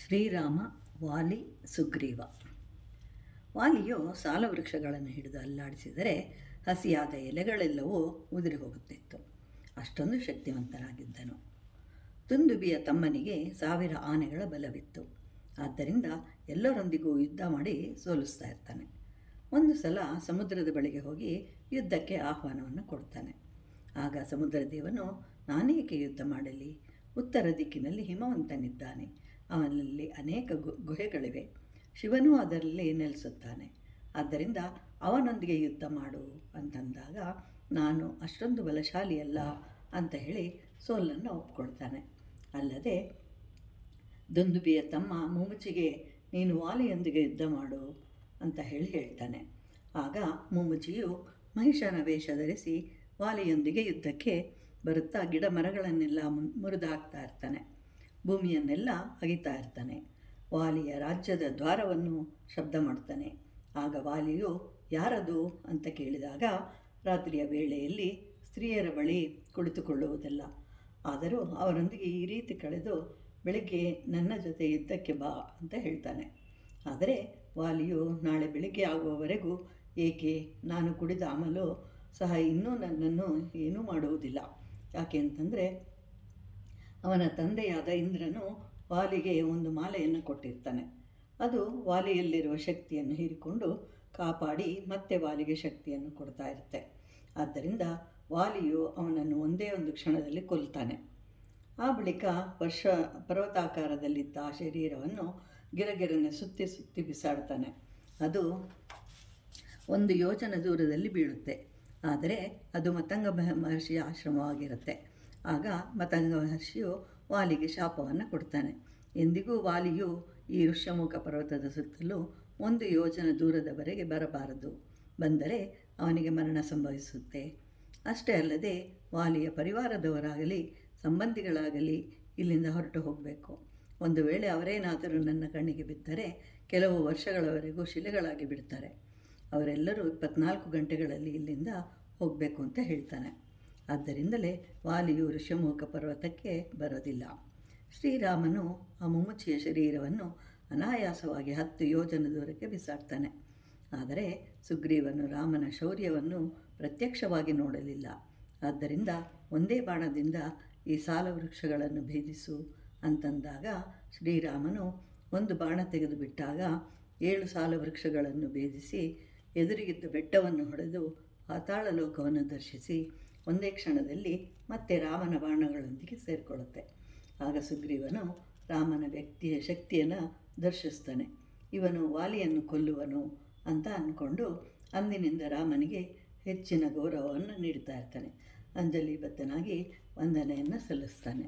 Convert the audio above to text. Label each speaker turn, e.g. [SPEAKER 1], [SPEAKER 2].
[SPEAKER 1] ಶ್ರೀರಾಮ, ವಾಲಿ, ಸುಗ್ರೀವ. ವಾಲಿಯು ಸಾಲವೃಕ್ಷಗಳನ್ನು ಹಿಡಿದು ಅಲ್ಲಾಡಿಸಿದರೆ ಹಸಿಯಾದ ಎಲೆಗಳೆಲ್ಲವೂ ಉದುರಿ ಹೋಗುತ್ತಿತ್ತು. ಅಷ್ಟೊಂದು ಶಕ್ತಿವಂತನಾಗಿದ್ದನು. ದುಂದುಬಿಯ ತಮ್ಮನಿಗೆ 1000 ಆನೆಗಳ ಬಲವಿತ್ತು. ಆದ್ದರಿಂದ ಎಲ್ಲರೊಂದಿಗೂ ಯುದ್ಧ ಮಾಡಿ ಸೋಲಿಸ್ತಾ ಇರ್ತಾನೆ. ಒಂದು ಸಲ ಸಮುದ್ರದ ಬಳಿಗೆ ಹೋಗಿ ಯುದ್ಧಕ್ಕೆ ಆಹ್ವಾನವನ್ನು ಕೊಡ್ತಾನೆ. ಆಗ ಸಮುದ್ರದೇವನು, ನಾನೇಕೆ ಯುದ್ಧ ಮಾಡಲಿ? ಉತ್ತರ ದಿಕ್ಕಿನಲ್ಲಿ ಹಿಮವಂತನಿದ್ದಾನೆ. ಅವನಲ್ಲಿ ಅನೇಕ ಗುಹೆಗಳಿವೆ. ಶಿವನೂ ಅದರಲ್ಲಿ ನೆಲೆಸುತ್ತಾನೆ. ಆದ್ದರಿಂದ ಅವನೊಂದಿಗೆ ಯುದ್ಧ ಮಾಡು ಅಂತಂದಾಗ, ನಾನು ಅಷ್ಟೊಂದು ಬಲಶಾಲಿಯಲ್ಲ ಅಂತ ಹೇಳಿ ಸೋಲನ್ನು ಒಪ್ಕೊಳ್ತಾನೆ. ಅಲ್ಲದೆ ದುಂದುಬಿಯ ತಮ್ಮ ಮುಮುಚಿಗೆ, ನೀನು ವಾಲಿಯೊಂದಿಗೆ ಯುದ್ಧ ಮಾಡು ಅಂತ ಹೇಳ್ತಾನೆ. ಆಗ ಮುಮುಚಿಯು ಮಹಿಷನ ವೇಷ ಧರಿಸಿ ವಾಲಿಯೊಂದಿಗೆ ಯುದ್ಧಕ್ಕೆ ಬರುತ್ತಾ ಗಿಡ ಮರಗಳನ್ನೆಲ್ಲ ಮುರಿದು ಹಾಕ್ತಾ ಇರ್ತಾನೆ. ಭೂಮಿಯನ್ನೆಲ್ಲ ಅಗಿತಾ ಇರ್ತಾನೆ. ವಾಲಿಯ ರಾಜ್ಯದ ದ್ವಾರವನ್ನು ಶಬ್ದ ಮಾಡ್ತಾನೆ. ಆಗ ವಾಲಿಯು, ಯಾರದು ಅಂತ ಕೇಳಿದಾಗ, ರಾತ್ರಿಯ ವೇಳೆಯಲ್ಲಿ ಸ್ತ್ರೀಯರ ಬಳಿ ಕುಳಿತುಕೊಳ್ಳುವುದಿಲ್ಲ. ಆದರೂ ಅವರೊಂದಿಗೆ ಈ ರೀತಿ ಕಳೆದು ಬೆಳಿಗ್ಗೆ ನನ್ನ ಜೊತೆ ಯುದ್ಧಕ್ಕೆ ಬಾ ಅಂತ ಹೇಳ್ತಾನೆ. ಆದರೆ ವಾಲಿಯು, ನಾಳೆ ಬೆಳಿಗ್ಗೆ ಆಗುವವರೆಗೂ ಏಕೆ? ನಾನು ಕುಡಿದ ಅಮಲು ಸಹ ಇನ್ನೂ ನನ್ನನ್ನು ಏನೂ ಮಾಡುವುದಿಲ್ಲ. ಯಾಕೆ ಅಂತಂದರೆ, ಅವನ ತಂದೆಯಾದ ಇಂದ್ರನು ವಾಲಿಗೆ ಒಂದು ಮಾಲೆಯನ್ನು ಕೊಟ್ಟಿರ್ತಾನೆ. ಅದು ವಾಲಿಯಲ್ಲಿರುವ ಶಕ್ತಿಯನ್ನು ಹೀರಿಕೊಂಡು ಕಾಪಾಡಿ ಮತ್ತೆ ವಾಲಿಗೆ ಶಕ್ತಿಯನ್ನು ಕೊಡ್ತಾ ಇರುತ್ತೆ. ಆದ್ದರಿಂದ ವಾಲಿಯು ಅವನನ್ನು ಒಂದೇ ಒಂದು ಕ್ಷಣದಲ್ಲಿ ಕೊಲ್ತಾನೆ. ಆ ಬಳಿಕ ಪರ್ವತಾಕಾರದಲ್ಲಿದ್ದ ಆ ಶರೀರವನ್ನು ಗಿರಗಿರನೆ ಸುತ್ತಿ ಸುತ್ತಿ ಬಿಸಾಡ್ತಾನೆ. ಅದು 1 ಯೋಜನ ದೂರದಲ್ಲಿ ಬೀಳುತ್ತೆ. ಆದರೆ ಅದು ಮತಂಗ ಮಹರ್ಷಿಯ ಆಶ್ರಮವಾಗಿರುತ್ತೆ. ಆಗ ಮತಂಗ ಮಹರ್ಷಿಯು ವಾಲಿಗೆ ಶಾಪವನ್ನು ಕೊಡ್ತಾನೆ. ಎಂದಿಗೂ ವಾಲಿಯು ಈ ಋಷ್ಯಮುಖ ಪರ್ವತದ ಸುತ್ತಲೂ 1 ಯೋಜನ ದೂರದವರೆಗೆ ಬರಬಾರದು. ಬಂದರೆ ಅವನಿಗೆ ಮರಣ ಸಂಭವಿಸುತ್ತೆ. ಅಷ್ಟೇ ಅಲ್ಲದೆ ವಾಲಿಯ ಪರಿವಾರದವರಾಗಲಿ ಸಂಬಂಧಿಗಳಾಗಲಿ ಇಲ್ಲಿಂದ ಹೊರಟು ಹೋಗಬೇಕು. ಒಂದು ವೇಳೆ ಅವರೇನಾದರೂ ನನ್ನ ಕಣ್ಣಿಗೆ ಬಿದ್ದರೆ ಕೆಲವು ವರ್ಷಗಳವರೆಗೂ ಶಿಲೆಗಳಾಗಿ ಬಿಡ್ತಾರೆ. ಅವರೆಲ್ಲರೂ 24 ಗಂಟೆಗಳಲ್ಲಿ ಇಲ್ಲಿಂದ ಹೋಗಬೇಕು ಅಂತ ಹೇಳ್ತಾನೆ. ಆದ್ದರಿಂದಲೇ ವಾಲಿಯು ಋಷ್ಯಮುಖ ಪರ್ವತಕ್ಕೆ ಬರೋದಿಲ್ಲ. ಶ್ರೀರಾಮನು ಆ ಮುಮುಚಿಯ ಶರೀರವನ್ನು ಅನಾಯಾಸವಾಗಿ 10 ಯೋಜನ ದೂರಕ್ಕೆ ಬಿಸಾಡ್ತಾನೆ. ಆದರೆ ಸುಗ್ರೀವನು ರಾಮನ ಶೌರ್ಯವನ್ನು ಪ್ರತ್ಯಕ್ಷವಾಗಿ ನೋಡಲಿಲ್ಲ. ಆದ್ದರಿಂದ ಒಂದೇ ಬಾಣದಿಂದ ಈ ಸಾಲವೃಕ್ಷಗಳನ್ನು ಭೇದಿಸು ಅಂತಂದಾಗ ಶ್ರೀರಾಮನು ಒಂದು ಬಾಣ ತೆಗೆದು ಬಿಟ್ಟಾಗ 7 ಸಾಲವೃಕ್ಷಗಳನ್ನು ಭೇದಿಸಿ ಎದುರಿಗಿದ್ದ ಬೆಟ್ಟವನ್ನು ಹೊಡೆದು ಪಾತಾಳ ಲೋಕವನ್ನು ದರ್ಶಿಸಿ ಒಂದೇ ಕ್ಷಣದಲ್ಲಿ ಮತ್ತೆ ರಾಮನ ಬಾಣಗಳೊಂದಿಗೆ ಸೇರಿಕೊಳ್ಳುತ್ತೆ. ಆಗ ಸುಗ್ರೀವನು ರಾಮನ ಶಕ್ತಿಯನ್ನು ದರ್ಶಿಸ್ತಾನೆ. ಇವನು ವಾಲಿಯನ್ನು ಕೊಲ್ಲುವನು ಅಂತ ಅಂದ್ಕೊಂಡು ಅಂದಿನಿಂದ ರಾಮನಿಗೆ ಹೆಚ್ಚಿನ ಗೌರವವನ್ನು ನೀಡ್ತಾ ಇರ್ತಾನೆ. ಅಂಜಲಿಬದ್ಧನಾಗಿ ವಂದನೆಯನ್ನು ಸಲ್ಲಿಸ್ತಾನೆ.